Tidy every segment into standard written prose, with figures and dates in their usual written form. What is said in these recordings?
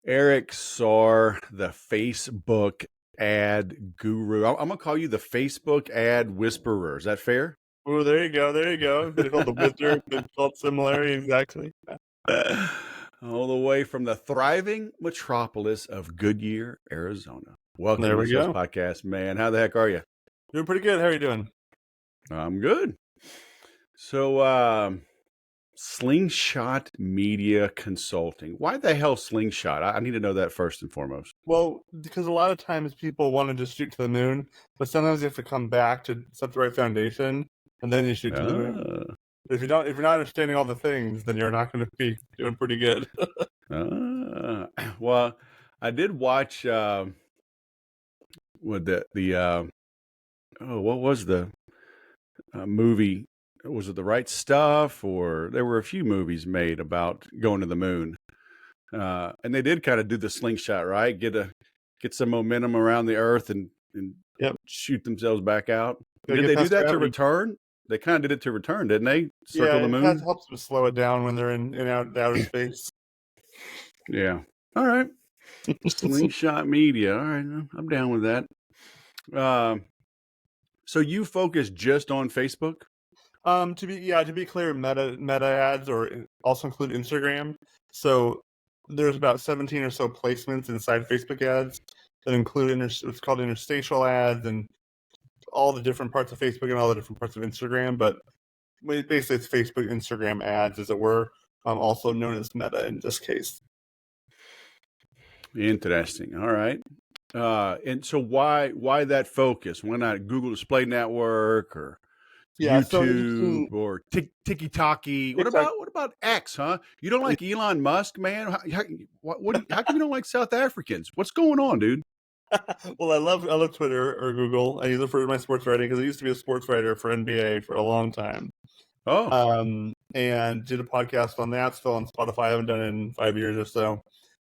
Eric Saar, the Facebook ad guru. I'm gonna call you the Facebook ad whisperer. Is that fair? Oh, there you go. There you go. Been called the wizard. Been called similarity. Exactly. All the way from the thriving metropolis of Goodyear, Arizona. Welcome There to the we Sales go. Podcast, man. How the heck are you? Doing pretty good. How are you doing? I'm good. So, Slingshot Media Consulting. Why the hell Slingshot? I need to know that first and foremost. Well, because a lot of times people want to just shoot to the moon, but sometimes you have to come back to set the right foundation, and then you shoot to the moon. Ah, If you're not understanding all the things, then you're not going to be doing pretty good. well, I did watch what what was the movie? Was it The Right Stuff? Or there were a few movies made about going to the moon, and they did kind of do the slingshot, right? Get some momentum around the Earth and Yep. shoot themselves back out. Gotta Did get they do past that to gravity. return? They kind of did it to return, didn't they? Yeah, Circle the it moon. helps to slow it down when they're in outer space. Yeah. All right. Slingshot Media. All right, I'm down with that. So you focus just on Facebook? To be clear, meta ads or also include Instagram. So there's about 17 or so placements inside Facebook ads that include what's called interstitial ads and all the different parts of Facebook and all the different parts of Instagram. But basically, it's Facebook Instagram ads, as it were, also known as meta in this case. Interesting. All right. And so why that focus? Why not Google Display Network or Yeah, so you YouTube can or TikTok? TikTok. What about X? Huh? You don't like Elon Musk, man? How come you don't like South Africans? What's going on, dude? Well, I love Twitter or Google. I use it for my sports writing because I used to be a sports writer for NBA for a long time. Oh, And did a podcast on that. Still on Spotify. I haven't done it in 5 years or so.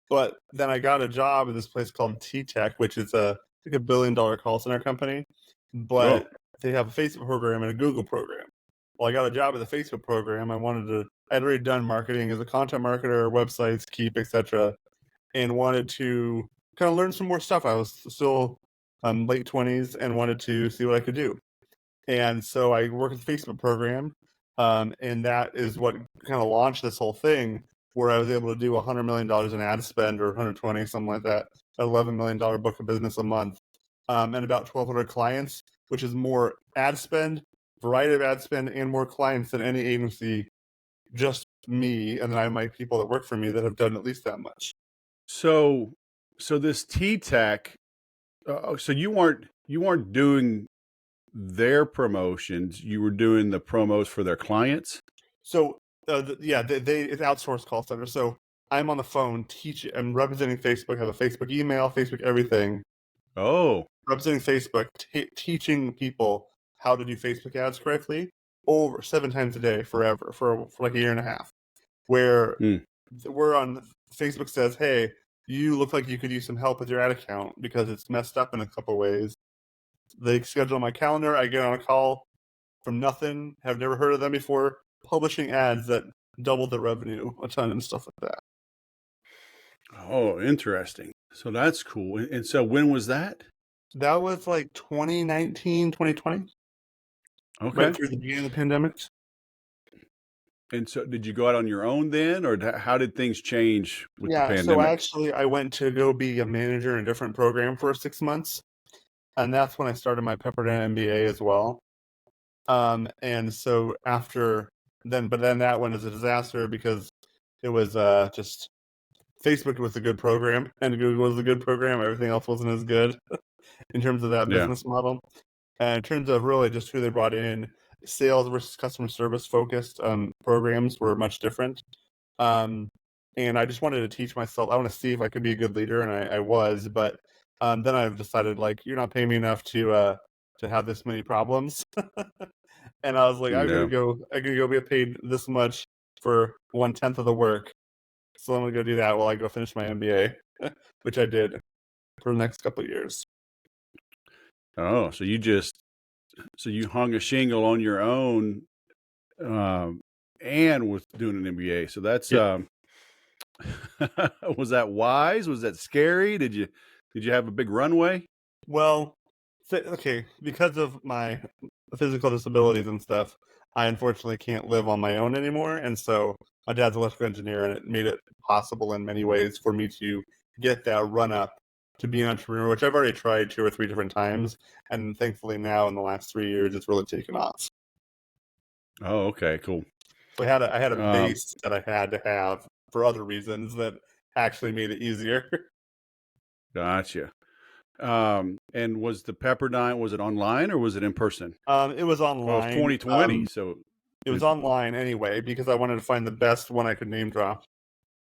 But then I got a job at this place called T-Tech, which is like $1 billion call center company. oh, But they have a Facebook program and a Google program. Well, I got a job at the Facebook program. I had already done marketing as a content marketer, websites, Keep, etc., and wanted to kind of learn some more stuff. I was still late 20s and wanted to see what I could do. And so I worked at the Facebook program, and that is what kind of launched this whole thing, where I was able to do $100 million in ad spend, or 120, something like that, $11 million book of business a month, and about 1,200 clients, which is more ad spend, variety of ad spend, and more clients than any agency, just me, and then I have my people that work for me that have done at least that much. so this T Tech. So you weren't doing their promotions. You were doing the promos for their clients. So, it's outsourced call center. So I'm on the phone I'm representing Facebook. I have a Facebook email, Facebook everything. Oh, Representing Facebook, teaching people how to do Facebook ads correctly over 7 times a day forever for like a year and a half. Where hmm. we're on Facebook says, hey, you look like you could use some help with your ad account because it's messed up in a couple ways. They schedule my calendar. I get on a call from nothing. Have never heard of them before. Publishing ads that doubled the revenue a ton and stuff like that. Oh, interesting. So that's cool. And so when was that? That was like 2019, 2020, right Okay. through the beginning of the pandemic. And so did you go out on your own then, or how did things change with the Yeah, so pandemic? I went to go be a manager in a different program for 6 months, and that's when I started my Pepperdine MBA as well. And so but then that went as a disaster because it was just Facebook was a good program and Google was a good program. Everything else wasn't as good in terms of that Yeah. business model. And in terms of really just who they brought in, sales versus customer service focused programs were much different. Um, and I just wanted to teach myself. I want to see if I could be a good leader, and I was. But then I've decided, like, you're not paying me enough to have this many problems. And I was like, Yeah. I'm gonna go get paid this much for 1/10 of the work. So I'm gonna go do that while I go finish my MBA, which I did for the next couple of years. Oh, so you hung a shingle on your own, and was doing an MBA. So that's Yeah. Was that wise? Was that scary? Did you have a big runway? Well, okay, because of my physical disabilities and stuff, I unfortunately can't live on my own anymore, and so my dad's an electrical engineer, and it made it possible in many ways for me to get that run up to be an entrepreneur, which I've already tried 2 or 3 different times, and thankfully now in the last 3 years, it's really taken off. Oh, okay, cool. So I had a Um, base that I had to have for other reasons that actually made it easier. gotcha. And was the Pepperdine, was it online or was it in person? It was Well, it's online. 2020, so It was it, online anyway because I wanted to find the best one I could name drop.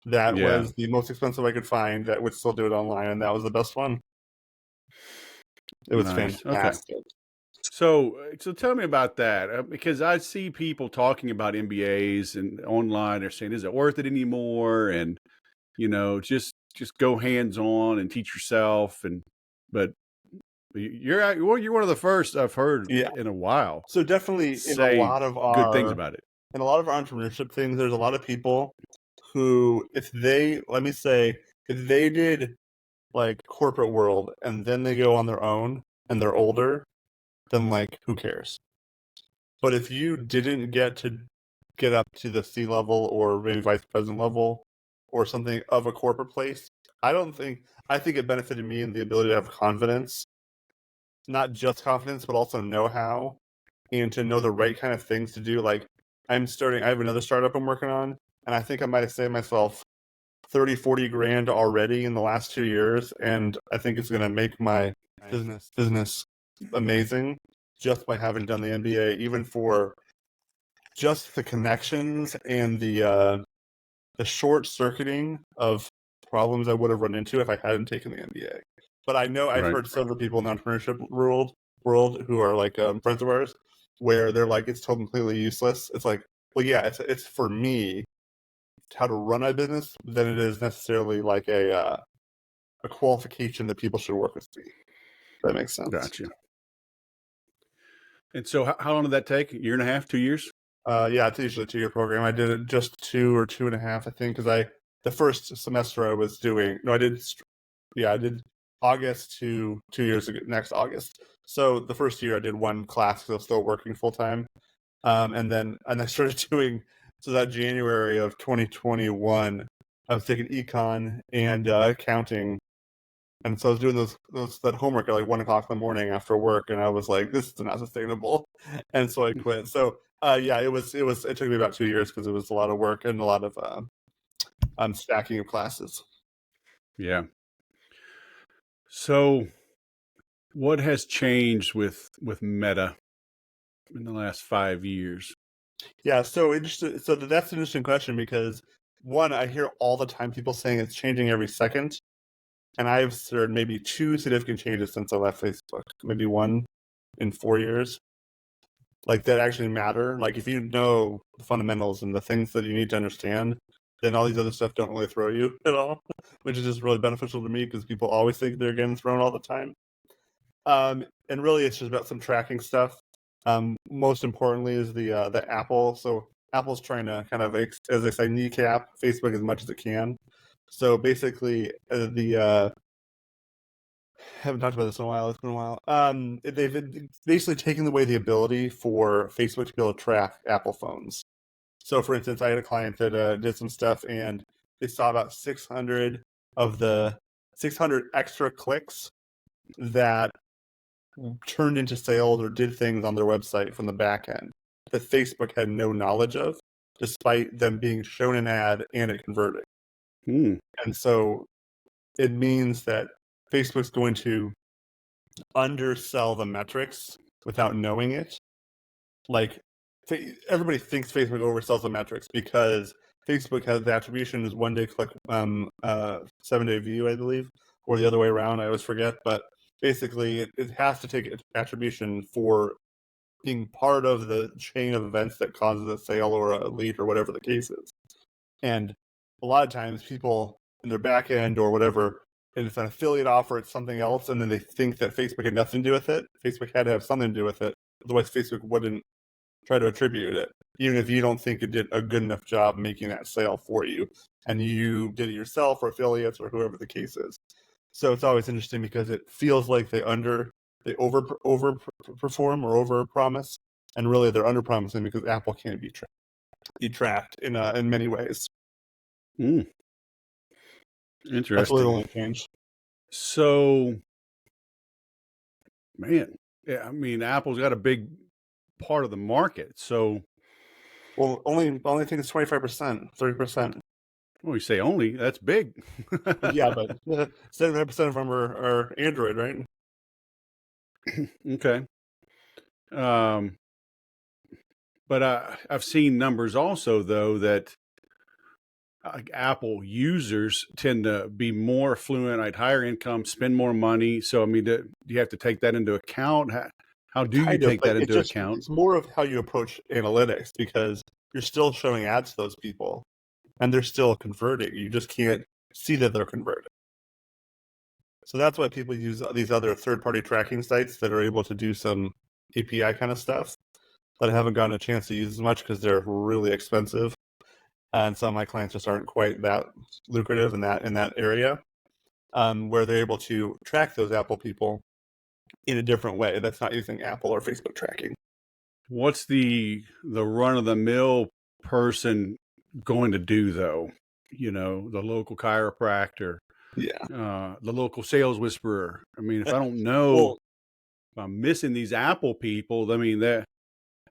That yeah, was the most expensive I could find that would still do it online, and that was the best one. It was nice. Okay. fantastic. So tell me about that because I see people talking about MBAs and online. They're saying, "Is it worth it anymore?" And just go hands on and teach yourself. And but you're one of the first I've heard Yeah. in a while So definitely say good things about it. in a lot of our entrepreneurship things, there's a lot of people who, if they, let me say, if they did like corporate world and then they go on their own and they're older, then like who cares? But if you didn't get up to the C level or maybe vice president level or something of a corporate place, I don't think I think it benefited me in the ability to have confidence, not just confidence, but also know-how and to know the right kind of things to do. Like I have another startup I'm working on, and I think I might have saved myself 30, 40 grand already in the last 2 years. And I think it's going to make my business amazing just by having done the MBA, even for just the connections and the short circuiting of problems I would have run into if I hadn't taken the MBA. But I know I've Right. heard several people in the entrepreneurship world who are like friends of ours where they're like it's totally completely useless. It's like, well, yeah, it's for me how to run a business than it is necessarily like a qualification that people should work with me. If that makes sense. Gotcha. And so how long did that take? A year and a half, 2 years? Yeah, it's usually a 2 year program. I did it just 2 or 2.5, I think, because the first semester I was doing no, I did August to 2 years ago, next August. So the first year I did one class because I was still working full time, and I started doing so that January of 2021. I was taking econ and accounting, and so I was doing that homework at like 1 o'clock in the morning after work, and I was like, "This is not sustainable," and so I quit. So yeah, it took me about 2 years because it was a lot of work and a lot of stacking of classes. Yeah. So what has changed with Meta in the last 5 years? Yeah, so interesting. So that's an interesting question because one, I hear all the time people saying it's changing every second, and I've heard maybe two significant changes since I left Facebook. Maybe one in 4 years, like that actually matter. Like if you know the fundamentals and the things that you need to understand, then all these other stuff don't really throw you at all, which is just really beneficial to me because people always think they're getting thrown all the time. And really, it's just about some tracking stuff. Most importantly, is the Apple. So Apple's trying to kind of, as they say, kneecap Facebook as much as it can. So basically, haven't talked about this in a while. It's been a while. They've basically taken away the ability for Facebook to be able to track Apple phones. So, for instance, I had a client that did some stuff, and they saw about 600 of the 600 extra clicks that turned into sales or did things on their website from the back end that Facebook had no knowledge of, despite them being shown an ad and it converting. Hmm. And so it means that Facebook's going to undersell the metrics without knowing it. Like everybody thinks Facebook oversells the metrics because Facebook has the attribution as 1 day click, 7 day view, I believe, or the other way around. I always forget, but basically it has to take attribution for being part of the chain of events that causes a sale or a lead or whatever the case is. And a lot of times people in their back end or whatever, and it's an affiliate offer, it's something else, and then they think that Facebook had nothing to do with it. Facebook had to have something to do with it. Otherwise, Facebook wouldn't try to attribute it, even if you don't think it did a good enough job making that sale for you, and you did it yourself or affiliates or whoever the case is. So it's always interesting because it feels like they over perform or over promise, and really they're under promising because Apple can't be tracked in many ways. Mm, That's really the interesting. only change. So, man, yeah, I mean, Apple's got a big part of the market. So, Well, only thing is 25%, 30%. well, you say only, that's big. Yeah, but 75% of them are Android, right? Okay. Um, but I've seen numbers also, though, that Apple users tend to be more affluent, like higher income, spend more money. So, I mean, do you have to take that into account? How do you Kind of, take but that into account? it's more of how you approach analytics because you're still showing ads to those people and they're still converting. You just can't see that they're converting. So that's why people use these other third-party tracking sites that are able to do some API kind of stuff. But I haven't gotten a chance to use as much because they're really expensive, and some of my clients just aren't quite that lucrative in that area. Where they're able to track those Apple people in a different way that's not using Apple or Facebook tracking. What's the run of the mill person going to do, though? You know, the local chiropractor, Yeah. the local sales whisperer. I mean, if I don't know, Well, if I'm missing these Apple people, I mean, that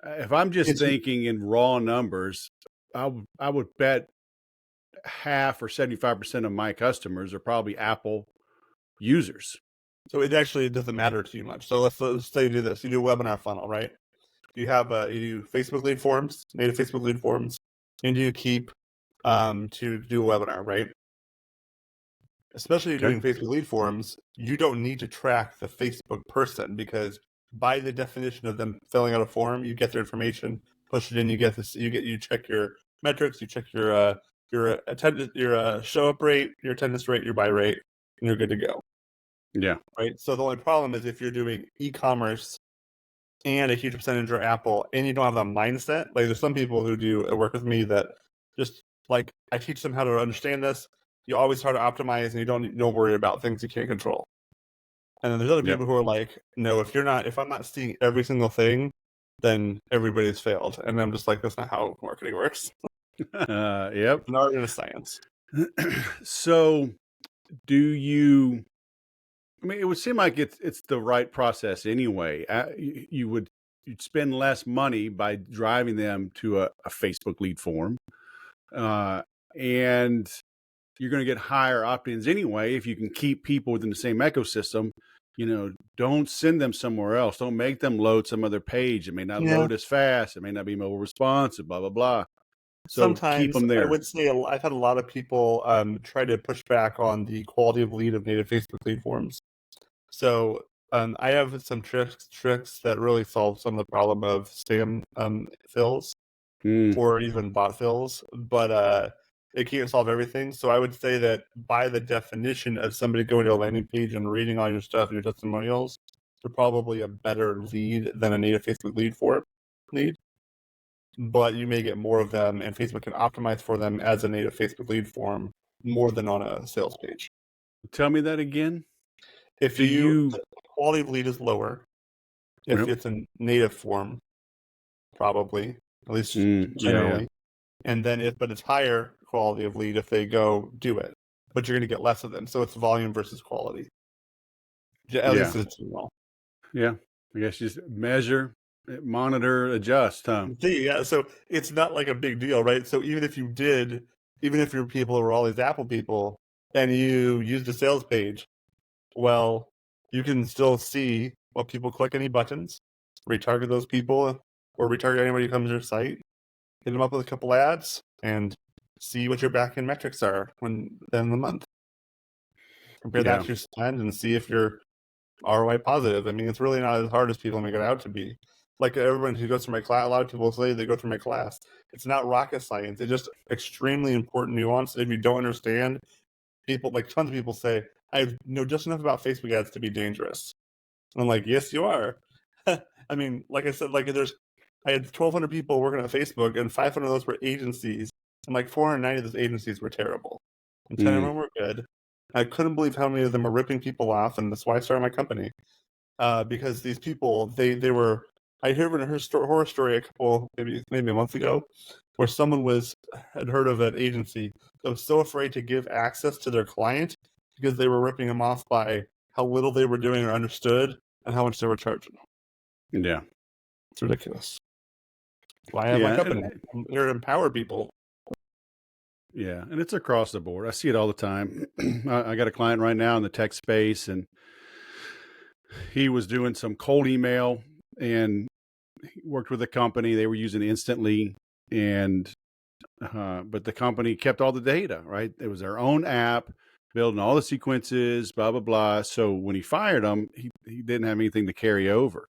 if I'm just it's thinking in raw numbers, I would bet half or 75% of my customers are probably Apple users. so it actually doesn't matter too much. So let's say you do this. You do a webinar funnel, right? You do Facebook lead forms, native Facebook lead forms, and you keep to do a webinar, right? Especially if you're Okay. doing Facebook lead forms, you don't need to track the Facebook person because by the definition of them filling out a form, you get their information, push it in, you check your metrics, you check your attendance, your show up rate, your attendance rate, your buy rate, and you're good to go. Yeah. Right. So the only problem is if you're doing e-commerce and a huge percentage are Apple, and you don't have that mindset. Like there's some people who do work with me that just like I teach them how to understand this. You always try to optimize, and you don't worry about things you can't control. And then there's other Yep. people who are like, no, if I'm not seeing every single thing, then everybody's failed. And I'm just like, that's not how marketing works. Yep. It's an art and a science. So, do you? I mean, it would seem like it's the right process anyway. You'd spend less money by driving them to a Facebook lead form, uh, and you're going to get higher opt-ins anyway if you can keep people within the same ecosystem. You know, don't send them somewhere else. Don't make them load some other page. It may not Yeah. load as fast. It may not be mobile responsive. Blah blah blah. So keep Sometimes them I there. would say I've had a lot of people try to push back on the quality of lead of native Facebook lead forms. So I have some tricks that really solve some of the problem of spam fills Mm, or even bot fills, but it can't solve everything. So I would say that by the definition of somebody going to a landing page and reading all your stuff, your testimonials, they're probably a better lead than a native Facebook lead. But you may get more of them, and Facebook can optimize for them as a native Facebook lead form more than on a sales page. tell me that again. If Do you? the quality of lead is lower, if Well, it's a native form, probably, at least yeah, yeah, generally. And then but it's higher quality of lead if they go do it, but you're going to get less of them. So it's volume versus quality. At yeah, least it's well. yeah. I guess just measure, monitor, adjust, huh? Yeah, so it's not like a big deal, right? So even if your people were all these Apple people and you use the sales page, well, you can still see what people click any buttons, retarget those people, or retarget anybody who comes to your site, hit them up with a couple ads, and see what your back end metrics are when then the month. Compare that Yeah, to your spend and see if you're ROI positive. I mean, it's really not as hard as people make it out to be. Like everyone who goes through my class, a lot of people say they go through my class. It's not rocket science. It's just extremely important nuance. If you don't understand, people like tons of people say, I know just enough about Facebook ads to be dangerous. And I'm like, yes, you are. I mean, like I said, like I had 1,200 people working on Facebook, and 500 of those were agencies, and like 490 of those agencies were terrible, and 10 of Mm, them were good. I couldn't believe how many of them were ripping people off, and that's why I started my company. Because these people, they were. I heard a horror story a couple, maybe a month ago, where someone had heard of an agency that was so afraid to give access to their client because they were ripping them off by how little they were doing or understood and how much they were charging. yeah. It's ridiculous. Why I have my Yeah. company? I'm here to empower people. Yeah, and it's across the board. I see it all the time. I got a client right now in the tech space, and he was doing some cold email and he worked with a company. They were using Instantly, and but the company kept all the data, right? It was their own app, building all the sequences, blah blah blah. So when he fired them, he didn't have anything to carry over.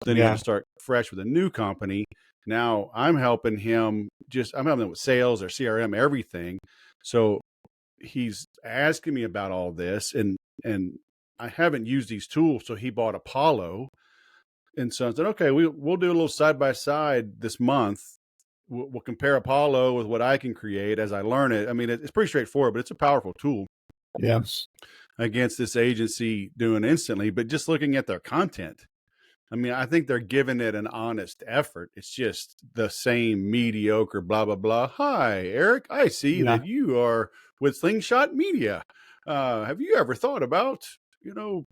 Then he had to Yeah, start fresh with a new company. Now I'm helping him. I'm helping him with sales, or CRM, everything. So he's asking me about all this, and I haven't used these tools. So he bought Apollo, and so I said, okay, we'll do a little side by side this month. We'll compare Apollo with what I can create as I learn it. I mean, it's pretty straightforward, but it's a powerful tool yes, against this agency doing Instantly. But just looking at their content, I mean, I think they're giving it an honest effort. It's just the same mediocre, blah, blah, blah. Hi, Eric. I see yeah, that you are with Slingshot Media. Have you ever thought about,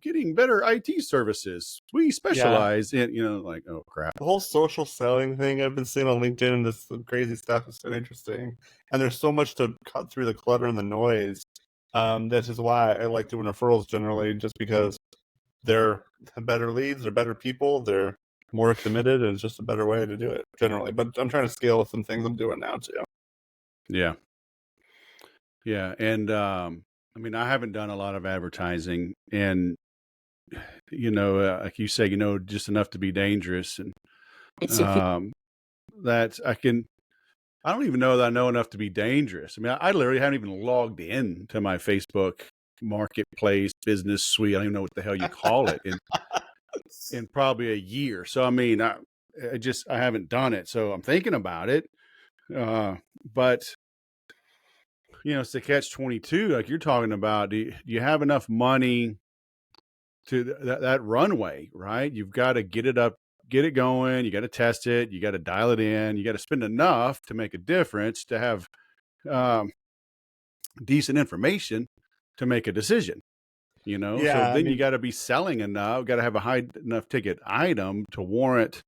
getting better IT services? We yeah. specialize in, like, oh, crap. The whole social selling thing I've been seeing on LinkedIn and this crazy stuff is so interesting. And there's so much to cut through the clutter and the noise. This is why I like doing referrals generally, just because they're better leads, they're better people, they're more committed, and it's just a better way to do it generally. But I'm trying to scale with some things I'm doing now too. Yeah. Yeah. And, I mean, I haven't done a lot of advertising, and, like you say, just enough to be dangerous. And, um, that I don't even know that I know enough to be dangerous. I mean, I literally haven't even logged in to my Facebook marketplace business suite. I don't even know what the hell you call it in probably a year. So, I mean, I haven't done it. So I'm thinking about it. But it's the catch 22, like you're talking about. Do you have enough money to that runway, right? You've got to get it up, get it going. You got to test it. You got to dial it in. You got to spend enough to make a difference, to have, um, decent information to make a decision, So Yeah, I then you mean, got to be selling enough, got to have a high enough ticket item to warrant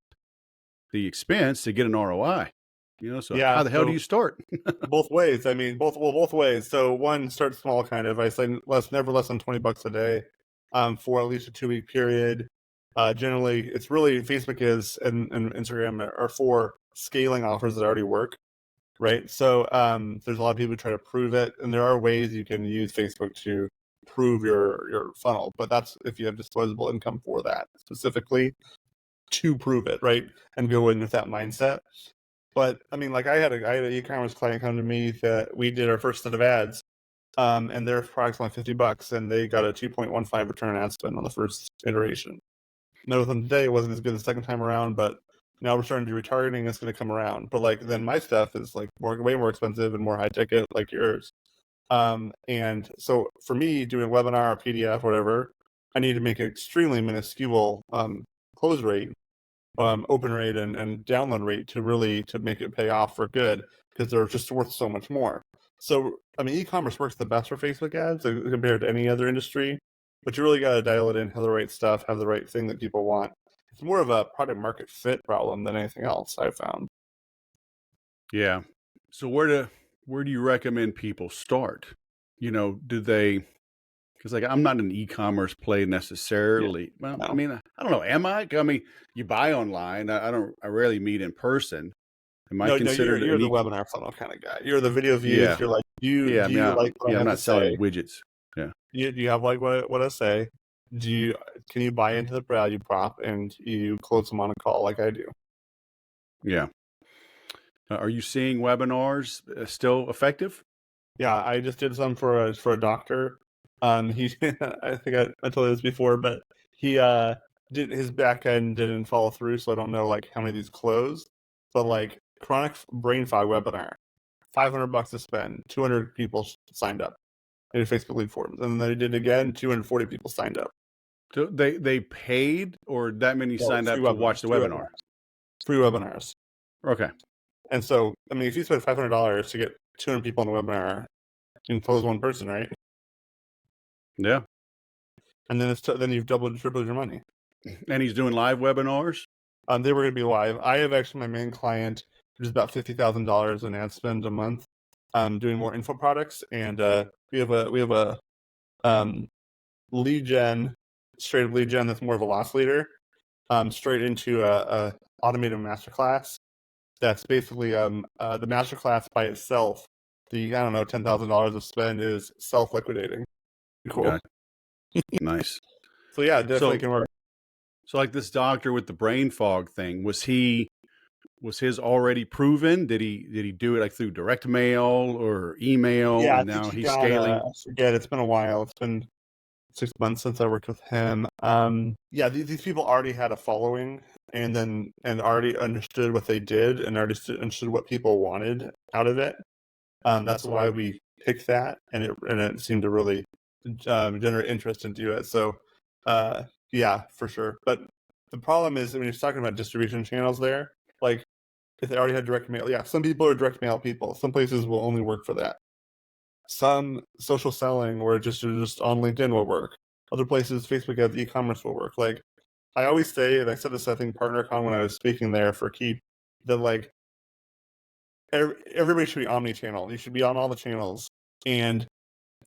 the expense to get an ROI, So yeah. how the hell do So you start? both ways. I mean, both ways. So one, start small, kind of. I say never less than $20 a day, for at least a 2 week period. Generally, it's really Facebook is and Instagram are for scaling offers that already work, right? So there's a lot of people who try to prove it, and there are ways you can use Facebook to prove your funnel, but that's if you have disposable income for that specifically to prove it, right? And go in with that mindset. But I mean, like I had an e-commerce client come to me that we did our first set of ads, and their product's only $50, and they got a 2.15 return on ad spend on the first iteration. Now with them today, it wasn't as good the second time around, but now we're starting to do retargeting. It's going to come around, but like then my stuff is like way more expensive and more high ticket, like yours. And so for me, doing webinar, PDF, whatever, I need to make an extremely minuscule close rate, open rate, and download rate to make it pay off for good, because they're just worth so much more. So I mean, e-commerce works the best for Facebook ads compared to any other industry, but you really got to dial it in, have the right stuff, have the right thing that people want. It's more of a product market fit problem than anything else I've found. Yeah. So where do you recommend people start? Do they, because like I'm not an e-commerce play Yeah, necessarily. Well, I no, mean, I don't know. Am I? I mean, you buy online. I rarely meet in person. Am I no, you're considered you're an the e? webinar funnel kind of guy. You're the video views. Yeah. You're like, Yeah. I do mean, you like what yeah, I I'm have to not selling say? widgets. Yeah. Do you have like what I say? Do you Can you buy into the value prop and you close them on a call like I do? Yeah. Are you seeing webinars still effective? Yeah, I just did some for a doctor. He I think I told you this before, but he his back end didn't follow through, so I don't know like how many of these closed. But like chronic brain fog webinar, $500 to spend, 200 people signed up in Facebook lead forms, and then they did it again, 240 people signed up. So they paid, or that many No, signed free up to webinars, watch the webinar? free webinars. Okay. And so, I mean, if you spend $500 to get 200 people on a webinar, you can close one person, right? Yeah. And then then you've doubled, tripled your money. And he's doing live webinars? They were going to be live. I have actually my main client, which is about $50,000 in ad spend a month, doing more info products, and we have a lead gen, straight up lead gen that's more of a loss leader, straight into a automated masterclass. That's basically the masterclass by itself. The I don't know $10,000 of spend is self liquidating. Cool. Got nice. So yeah, it definitely So can work. so like this doctor with the brain fog thing, was his already proven? Did he do it like through direct mail or email, Yeah, I and think now he he's got. scaling? I forget. It's been a while. It's been 6 months since I worked with him. Yeah, these people already had a following, and already understood what they did, and already understood what people wanted out of it. That's why we picked that, and it seemed to really generate interest into it. So, yeah, for sure. But the problem is when you're talking about distribution channels, there, like if they already had direct mail, yeah, some people are direct mail people. Some places will only work for that. Some social selling or just on LinkedIn will work. Other places, Facebook ads, e-commerce will work. Like I always say, and I said this I think PartnerCon when I was speaking there for Keep, that like everybody should be omni-channel. You should be on all the channels. And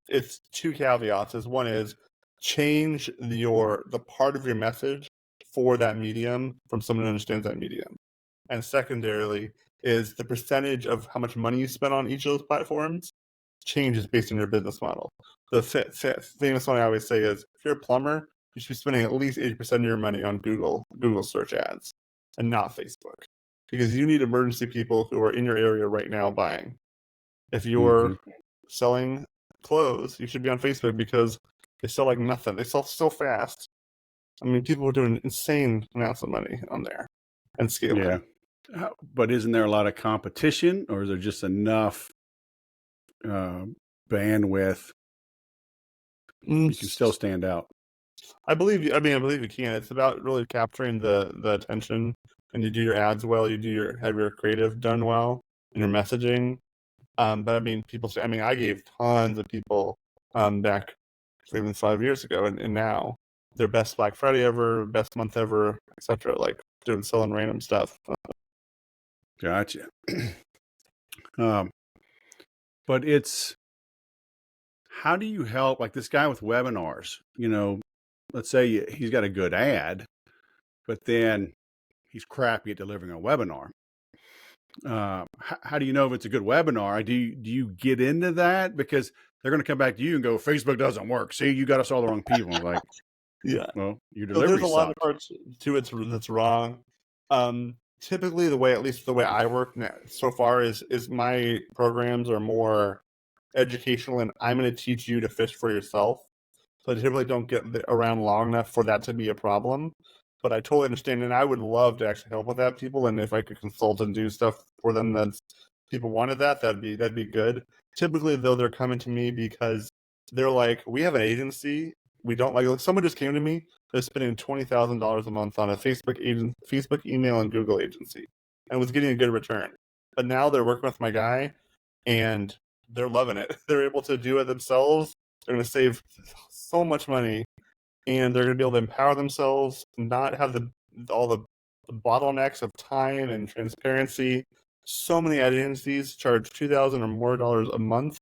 it's two caveats. Is one is change the part of your message for that medium from someone who understands that medium. And secondarily is the percentage of how much money you spend on each of those platforms changes based on your business model. The famous one I always say is if you're a plumber, you should be spending at least 80% of your money on Google search ads and not Facebook. Because you need emergency people who are in your area right now buying. If you're selling clothes, you should be on Facebook because they sell like nothing. They sell so fast. I mean, people are doing insane amounts of money on there and scaling. Yeah. But isn't there a lot of competition, or is there just enough bandwidth you can still stand out? I believe you. I believe you can. It's about really capturing the attention, and you do your ads well. You do have your creative done well, and your messaging. But I mean, people say. I mean, I gave tons of people back even 5 years ago, and now their best Black Friday ever, best month ever, etc. Like selling random stuff. Gotcha. But it's, how do you help like this guy with webinars? Let's say he's got a good ad, but then he's crappy at delivering a webinar. How do you know if it's a good webinar? Do you get into that? Because they're going to come back to you and go, Facebook doesn't work. See, you got us all the wrong people. I'm like, yeah. well, your So there's delivery a lot of sucked. parts to it that's wrong. Typically, at least the way I work now, so far is my programs are more educational, and I'm going to teach you to fish for yourself. So I typically don't get around long enough for that to be a problem. But I totally understand, and I would love to actually help with that, people. And if I could consult and do stuff for them, that's people wanted that'd be good. Typically, though, they're coming to me because they're like, we have an agency. We don't like someone just came to me. They're spending $20,000 a month on a Facebook email and Google agency, and was getting a good return. But now they're working with my guy, and they're loving it. They're able to do it themselves. They're going to save so much money, and they're going to be able to empower themselves, not have all the bottlenecks of time and transparency. So many ad agencies charge $2,000 or more a month.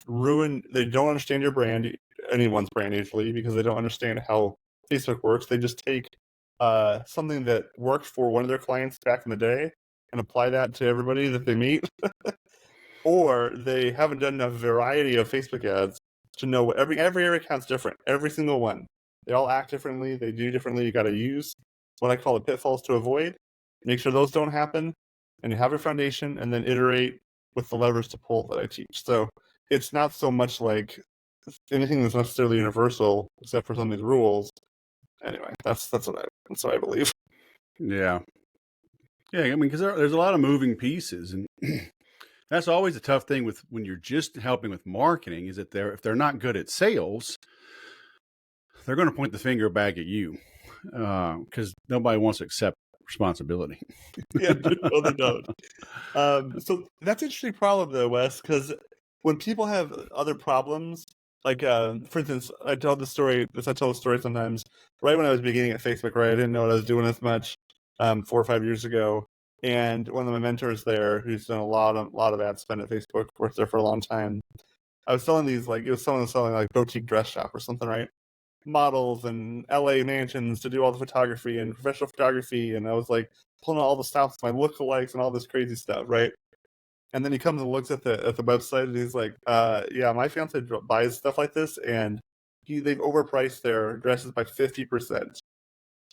They don't understand your brand, anyone's brand usually, because they don't understand how Facebook works. They just take something that worked for one of their clients back in the day and apply that to everybody that they meet. Or they haven't done enough variety of Facebook ads to know every account's different. Every single one. They all act differently. They do differently. You got to use what I call the pitfalls to avoid. Make sure those don't happen, and you have your foundation, and then iterate with the levers to pull that I teach. So it's not so much like anything that's necessarily universal, except for some of these rules. anyway, that's what I believe. Yeah. Yeah. I mean, because there's a lot of moving pieces, and that's always a tough thing with when you're just helping with marketing. Is that if they're not good at sales, they're going to point the finger back at you because nobody wants to accept responsibility. Yeah, no, they don't. So that's an interesting problem though, Wes, because when people have other problems, like for instance, I tell the story. I tell the story sometimes. Right when I was beginning at Facebook, right, I didn't know what I was doing as much. 4 or 5 years ago, and one of my mentors there, who's done a lot of ad spend at Facebook, worked there for a long time. I was selling these like it was someone selling like boutique dress shop or something, right? Models and LA mansions to do all the photography and professional photography, and I was like pulling out all the stops, my lookalikes and all this crazy stuff, right? And then he comes and looks at the website and he's like, yeah, my fiance buys stuff like this and they've overpriced their dresses by 50%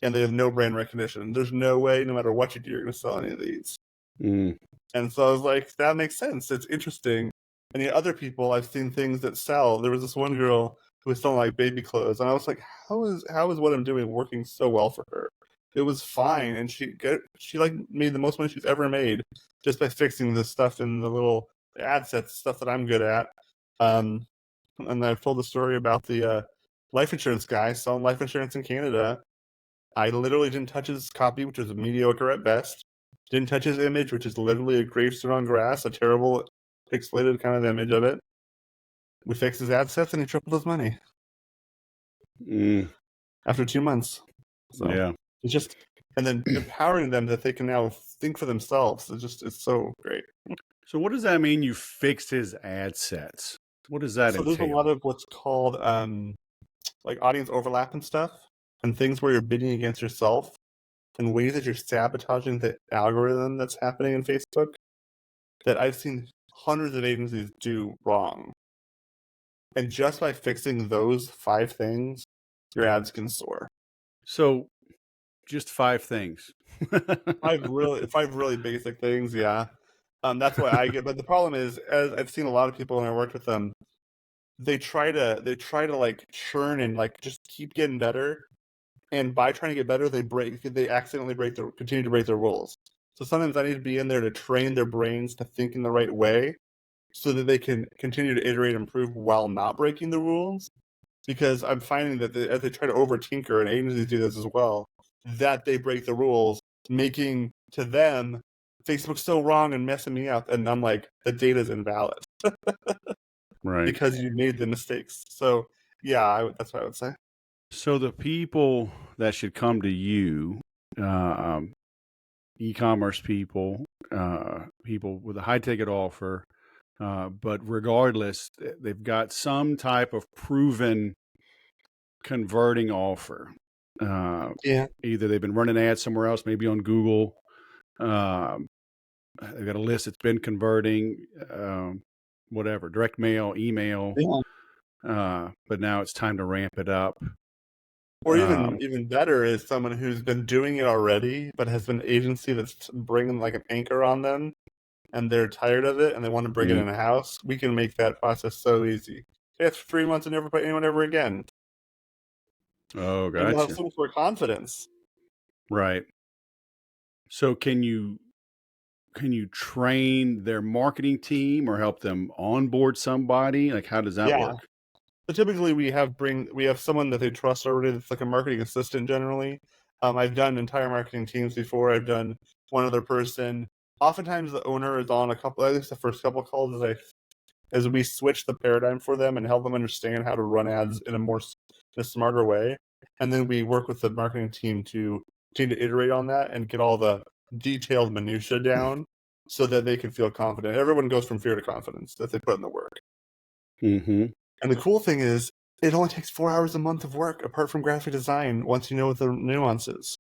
and they have no brand recognition. There's no way, no matter what you do, you're gonna sell any of these. Mm. And so I was like, that makes sense. It's interesting. And the other people, I've seen things that sell. There was this one girl who was selling like baby clothes, and I was like, how is what I'm doing working so well for her? It was fine, and she like made the most money she's ever made just by fixing the stuff in the little ad sets, stuff that I'm good at. Um, and I've told the story about the life insurance guy selling life insurance in Canada. I literally didn't touch his copy, which was mediocre at best. Didn't touch his image, which is literally a gravestone on grass, a terrible pixelated kind of image of it. We fixed his ad sets and he tripled his money after 2 months. So Yeah. it's just, and then empowering them that they can now think for themselves. It's so great. So what does that mean? You fixed his ad sets. What does that So there's a entail? lot of what's called like audience overlap and stuff, and things where you're bidding against yourself, and ways that you're sabotaging the algorithm that's happening in Facebook that I've seen hundreds of agencies do wrong. And just by fixing those 5 things, your ads can soar. So just 5 things. 5 really basic things, yeah. That's why I get. But the problem is, as I've seen a lot of people when I worked with them, they try to like churn and like just keep getting better. And by trying to get better, they accidentally continue to break their rules. So sometimes I need to be in there to train their brains to think in the right way, so that they can continue to iterate and improve while not breaking the rules. Because I'm finding that as they try to over tinker, and agencies do this as well, that they break the rules, making to them Facebook's so wrong and messing me up, and I'm like, the data's invalid Right. because you made the mistakes. So yeah, that's what I would say. So the people that should come to you, e-commerce people, people with a high ticket offer, but regardless, they've got some type of proven converting offer. Yeah. Either they've been running ads somewhere else, maybe on Google. They've got a list that's been converting, whatever, direct mail, email. But now it's time to ramp it up. Or even better is someone who's been doing it already, but has been an agency that's bringing like an anchor on them, and they're tired of it and they want to bring it in a house. We can make that process so easy. It's 3 months and never pay anyone ever again. Oh, And you'll have gotcha. so much more confidence. Right. So can you train their marketing team or help them onboard somebody? Like, how does that Yeah. work? So typically we have someone that they trust already that's like a marketing assistant generally. I've done entire marketing teams before. I've done one other person. Oftentimes the owner is on at least the first couple calls as we switch the paradigm for them and help them understand how to run ads in a smarter way. And then we work with the marketing team to iterate on that and get all the detailed minutia down so that they can feel confident. Everyone goes from fear to confidence that they put in the work. Mm-hmm. And the cool thing is, it only takes 4 hours a month of work apart from graphic design once you know what the nuances.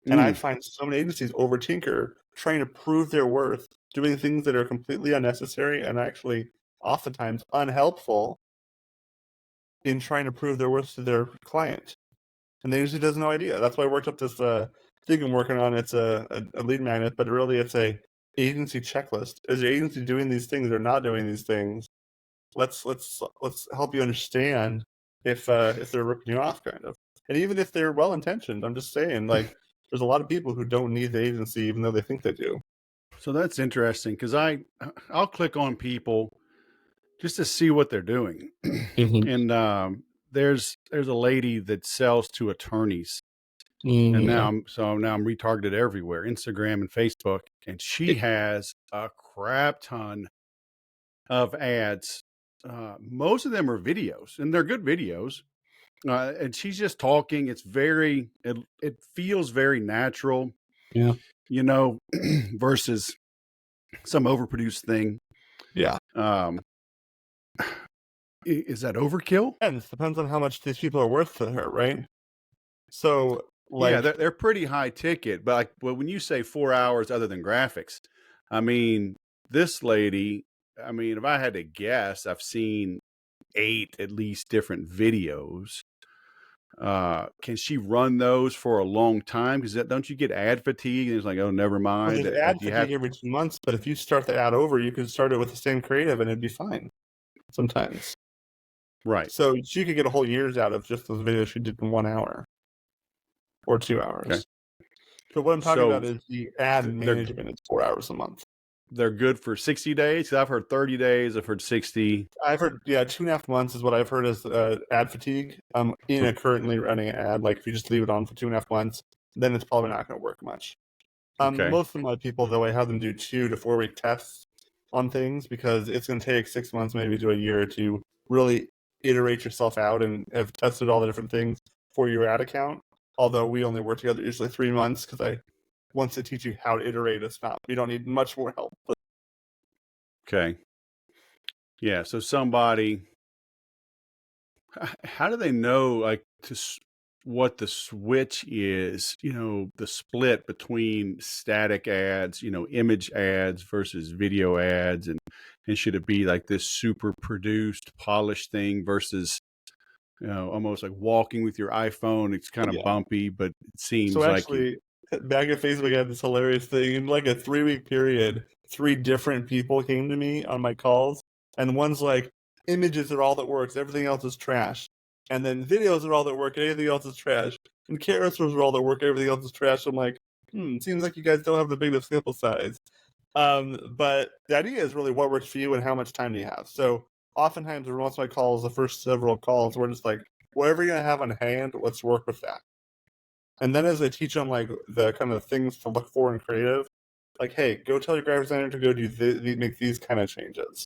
And I find so many agencies over tinker, trying to prove their worth, doing things that are completely unnecessary and actually oftentimes unhelpful in trying to prove their worth to their client. And the agency has no idea. That's why I worked up this thing I'm working on. It's a lead magnet, but really it's a agency checklist. Is your agency doing these things or not doing these things? Let's help you understand if they're ripping you off, kind of. And even if they're well intentioned, I'm just saying, like, there's a lot of people who don't need the agency, even though they think they do. So that's interesting because I'll click on people just to see what they're doing, and there's a lady that sells to attorneys, and Yeah. now I'm retargeted everywhere, Instagram and Facebook, and she has a crap ton of ads. Most of them are videos, and they're good videos. And she's just talking. It feels very natural, Yeah. versus some overproduced thing. Yeah. Um, is that overkill? And it depends on how much these people are worth to her, right? So, Yeah, like, they're pretty high ticket, but when you say 4 hours other than graphics, I mean, this lady, I mean, if I had to guess, I've seen 8 at least different videos. Can she run those for a long time? Because don't you get ad fatigue? And it's like, oh, never well, mind. there's ad Do you have fatigue every 2 months, but if you start the ad over, you can start it with the same creative and it'd be fine sometimes. right? So she could get a whole year's out of just those videos she did in 1 hour or 2 hours. Okay. So what I'm talking So about is the ad they're management is 4 hours a month. they're good for 60 days. 'Cause I've heard 30 days. I've heard 60. I've heard, 2.5 months is what I've heard is ad fatigue. In a currently running ad, like if you just leave it on for 2.5 months, then it's probably not going to work much. Okay. Most of my people, though, I have them do 2 to 4 week tests on things because it's going to take 6 months, maybe to a year, to really iterate yourself out and have tested all the different things for your ad account. Although we only work together usually 3 months because I want to teach you how to iterate. It's not, you don't need much more help. Okay. Yeah. So somebody, how do they know like what the switch is? The split between static ads, image ads versus video ads, and should it be like this super produced, polished thing versus almost like walking with your iPhone? It's kind of bumpy, but it seems So like actually, back at Facebook, I had this hilarious thing. In like a 3 week period, 3 different people came to me on my calls, and one's like, images are all that works, everything else is trash. And then videos are all that work, anything else is trash. And carousels are all that work, everything else is trash. I'm like, seems like you guys don't have the biggest sample size. But the idea is really what works for you and how much time do you have. So oftentimes, once my calls, the first several calls, we're just like, whatever you're gonna have on hand, let's work with that. And then as I teach them like the kind of things to look for in creative, like, hey, go tell your graphic designer to go do make these kind of changes,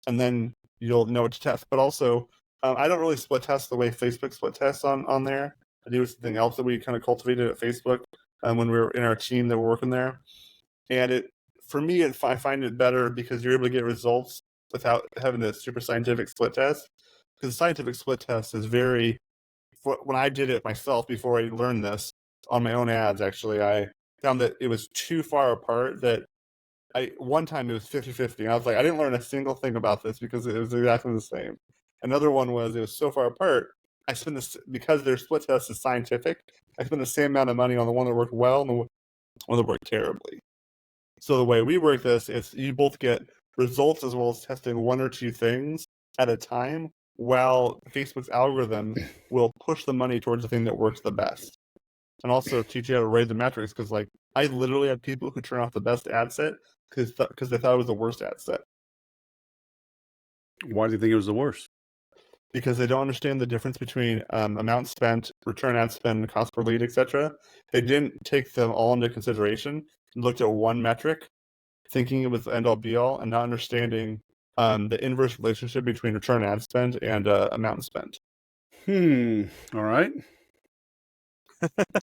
and then you'll know what to test. But also, I don't really split test the way Facebook split tests on there. I do something else that we kind of cultivated at Facebook when we were in our team that were working there, and for me, I find it better because you're able to get results without having a super scientific split test. Because the scientific split test is very, when I did it myself before I learned this on my own ads, actually, I found that it was too far apart that one time it was 50-50. I was like, I didn't learn a single thing about this because it was exactly the same. Another one was it was so far apart. I spent this because their split test is scientific. I spent the same amount of money on the one that worked well and the one that worked terribly. So the way we work this is you both get results as well as testing 1 or 2 things at a time, while Facebook's algorithm will push the money towards the thing that works the best. And also teach you how to raise the metrics, because like I literally had people who turn off the best ad set because they thought it was the worst ad set. Why do you think it was the worst? Because they don't understand the difference between amount spent, return ad spend, cost per lead, etc. They didn't take them all into consideration and looked at one metric, thinking it was the end-all be-all, and not understanding the inverse relationship between return ad spend and amount spent. All right.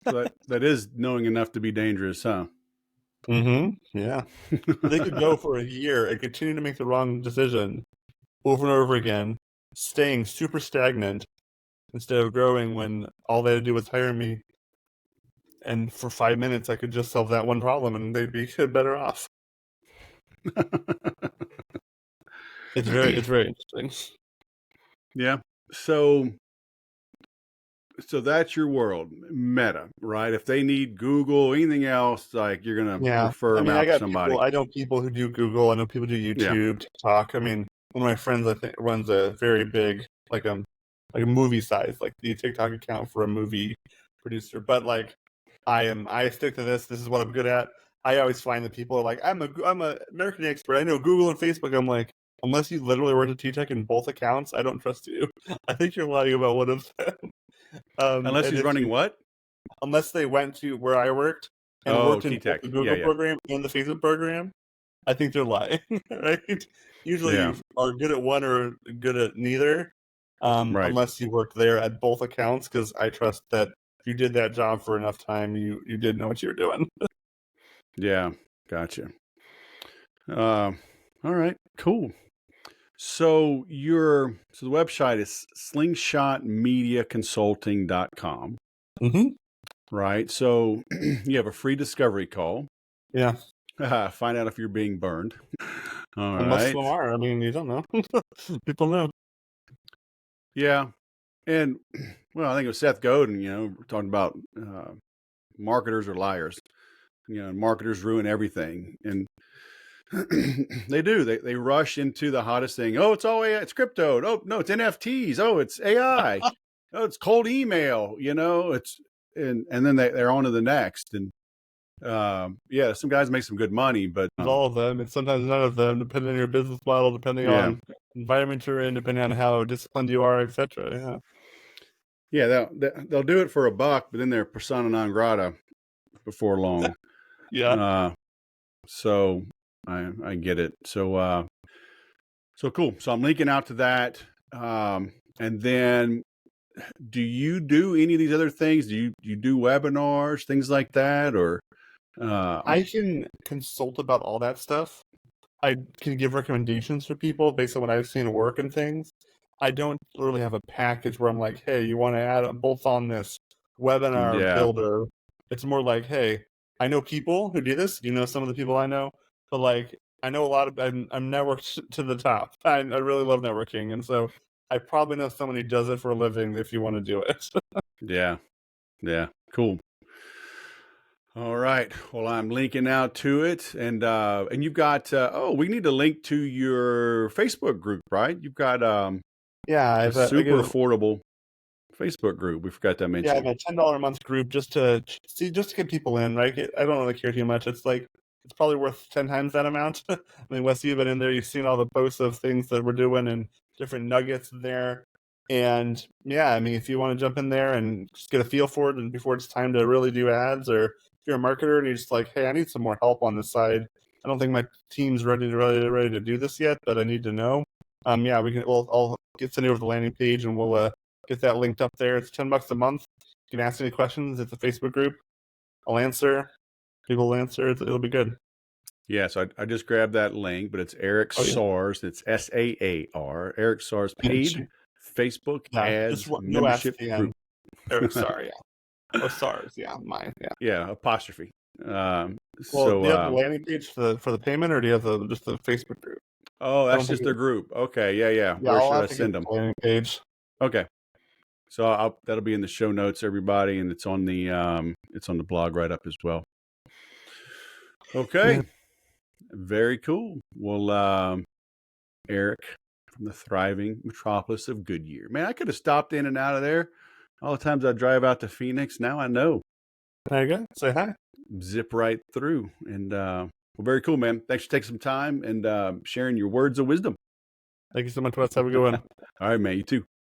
So that is knowing enough to be dangerous, huh? Yeah. They could go for a year and continue to make the wrong decision over and over again, staying super stagnant instead of growing, when all they had to do was hire me. And for 5 minutes, I could just solve that one problem and they'd be better off. It's very interesting. Yeah. So that's your world, Meta, right? If they need Google, anything else, like you're gonna refer them out to somebody. I know people who do Google. I know people who do YouTube, TikTok. I mean, one of my friends, I think, runs a very big, like like movie size, like the TikTok account for a movie producer. But like, I stick to this. This is what I'm good at. I always find that people are like, I'm a marketing expert. I know Google and Facebook. I'm like, unless you literally worked at T-Tech in both accounts, I don't trust you. I think you're lying about one of them. Unless And he's running what? unless they went to where I worked and Oh, worked in both T-Tech. the Yeah, Google yeah. program and the Facebook program, I think they're lying, right? Usually Yeah. you are good at one or good at neither, Right. unless you worked there at both accounts, because I trust that if you did that job for enough time, you did know what you were doing. Yeah. Gotcha. All right. Cool. So the website is slingshotmediaconsulting.com, Mm-hmm. right? So you have a free discovery call. Yeah, Find out if you're being burned. All and most of right. them are. I mean, you don't know. People know. Yeah. And well, I think it was Seth Godin, we're talking about marketers are liars. Marketers ruin everything. And they do. They rush into the hottest thing. Oh, it's all AI, it's crypto. Oh, no, it's NFTs. Oh, it's AI. Oh, it's cold email. It's and then they're on to the next. And yeah, some guys make some good money, but It's all of them. It's sometimes none of them, depending on your business model, depending yeah, on environment you're in, depending on how disciplined you are, etc. yeah, they'll do it for $1, but then they're persona non grata before long. Yeah. Yeah. So I get it. So cool. So I'm linking out to that. And then do you do any of these other things? Do you do webinars, things like that? Or I can consult about all that stuff. I can give recommendations for people based on what I've seen work and things. I don't really have a package where I'm like, hey, you want to add a bolt on this webinar yeah, builder. It's more like, hey, I know people who do this. You know some of the people I know, but like I know a lot of I'm networked to the top. I really love networking, and so I probably know someone who does it for a living if you want to do it. yeah, yeah. Cool. All right. Well, I'm linking out to it, and you've got. We need to link to your Facebook group, right? You've got Yeah, a super affordable Facebook group. We forgot to I mention. have a $10 a month group just to see, just to get people in, right? I don't really care too much. It's like it's probably worth 10 times that amount. I mean, Wes, you've been in there, you've seen all the posts of things that we're doing and different nuggets there. And yeah, I mean, if you want to jump in there and just get a feel for it, and before it's time to really do ads, or if you're a marketer and you're just like, hey, I need some more help on this side. I don't think my team's ready to do this yet, but I need to know. Yeah, I'll send you over the landing page, and we'll get that linked up there. It's $10 a month. You can ask any questions. It's a Facebook group. I'll answer. People will answer. It'll be good. Yeah, so I just grabbed that link, but it's Eric Oh yeah. Saar's. It's Saar. Eric Saar's paid Facebook Yeah. Just ads no S membership at the group. end. Eric Sar. Yeah. Or SARS. Yeah. Mine. Yeah. Yeah, apostrophe. Well, do So you have the landing page for the payment, or do you have just the Facebook group? oh, I that's don't think. just their group. Okay, yeah. Yeah, Where I'll should I have to get send the them? landing page. Okay, so that'll be in the show notes, everybody, and it's on the blog right up as well. Okay, Yeah. very cool. Well, Eric from the thriving metropolis of Goodyear. Man, I could have stopped in and out of there all the times I drive out to Phoenix. Now I know. There you go. Say hi. Zip right through. And well, very cool, man. Thanks for taking some time and sharing your words of wisdom. Thank you so much, Wes. Have a good one. All right, man. You too.